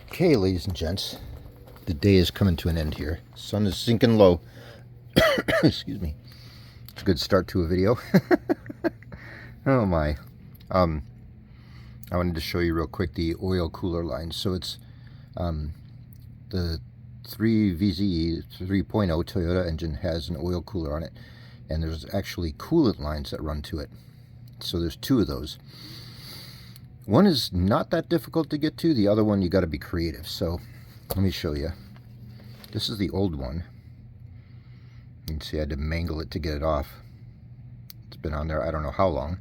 Okay, ladies and gents, the day is coming to an end here. Sun is sinking low. Excuse me. It's a good start to a video. Oh my. I wanted to show you real quick the oil cooler line. So it's the 3VZ 3.0 Toyota engine has an oil cooler on it, and there's actually coolant lines that run to it. So there's two of those. One is not that difficult to get to. The other one, you got to be creative. So let me show you. This is the old one. You can see I had to mangle it to get it off. It's been on there I don't know how long.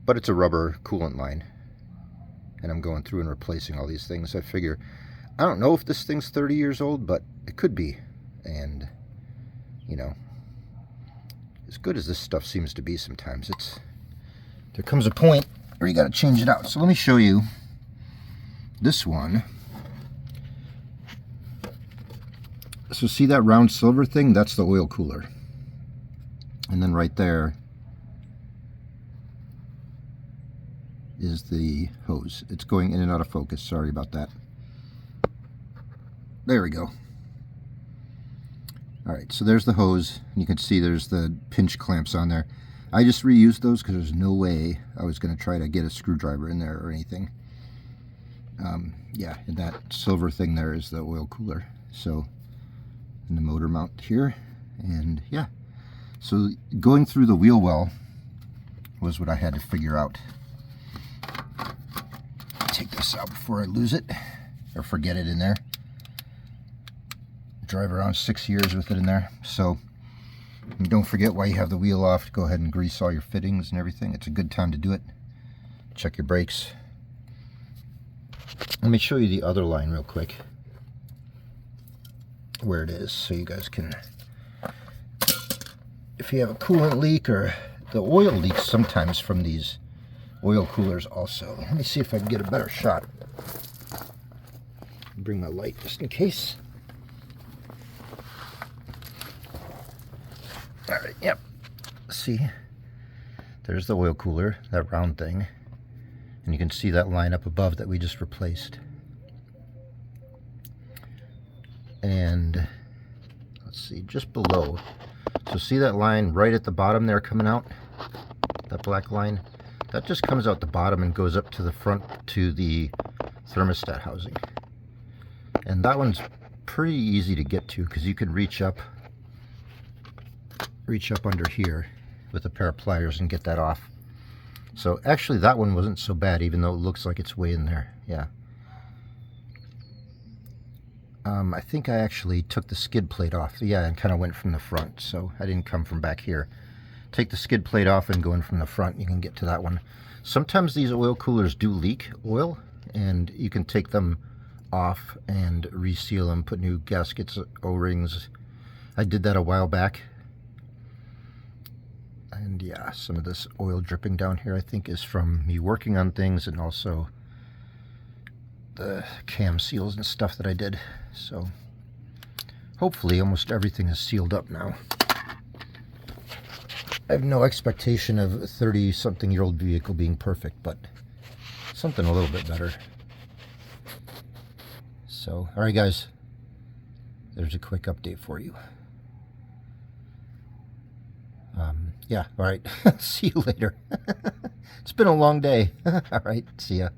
But it's a rubber coolant line. And I'm going through and replacing all these things. I figure, I don't know if this thing's 30 years old, but it could be. And, you know, as good as this stuff seems to be sometimes, there comes a point where you got to change it out. So let me show you this one. So see that round silver thing? That's the oil cooler. And then right there is the hose. It's going in and out of focus. Sorry about that. There we go. Alright, so there's the hose. You can see there's the pinch clamps on there. I just reused those because there's no way I was going to try to get a screwdriver in there or anything. Yeah, and that silver thing there is the oil cooler. So, and the motor mount here. And yeah, so going through the wheel well was what I had to figure out. Take this out before I lose it or forget it in there. Drive around 6 years with it in there. So and don't forget, while you have the wheel off, go ahead and grease all your fittings and everything. It's a good time to do it. Check your brakes. Let me show you the other line real quick, where it is, so you guys can, if you have a coolant leak, or the oil leaks sometimes from these oil coolers also. Let me see if I can get a better shot. Bring my light just in case. Alright, yep. See, there's the oil cooler, that round thing. And you can see that line up above that we just replaced. And let's see, just below. So see that line right at the bottom there coming out? That black line? That just comes out the bottom and goes up to the front to the thermostat housing. And that one's pretty easy to get to because you can reach up under here with a pair of pliers and get that off. So actually that one wasn't so bad, even though it looks like it's way in there. Yeah. I think I actually took the skid plate off. Yeah, and kind of went from the front, so I didn't come from back here. Take the skid plate off and go in from the front, you can get to that one. Sometimes these oil coolers do leak oil, and you can take them off and reseal them, put new gaskets, O-rings. I did that a while back. And yeah, some of this oil dripping down here I think is from me working on things, and also the cam seals and stuff that I did. So hopefully almost everything is sealed up now. I have no expectation of a 30-something-year-old vehicle being perfect, but something a little bit better. So, alright guys, there's a quick update for you. Yeah, alright. See you later. It's been a long day. Alright, see ya.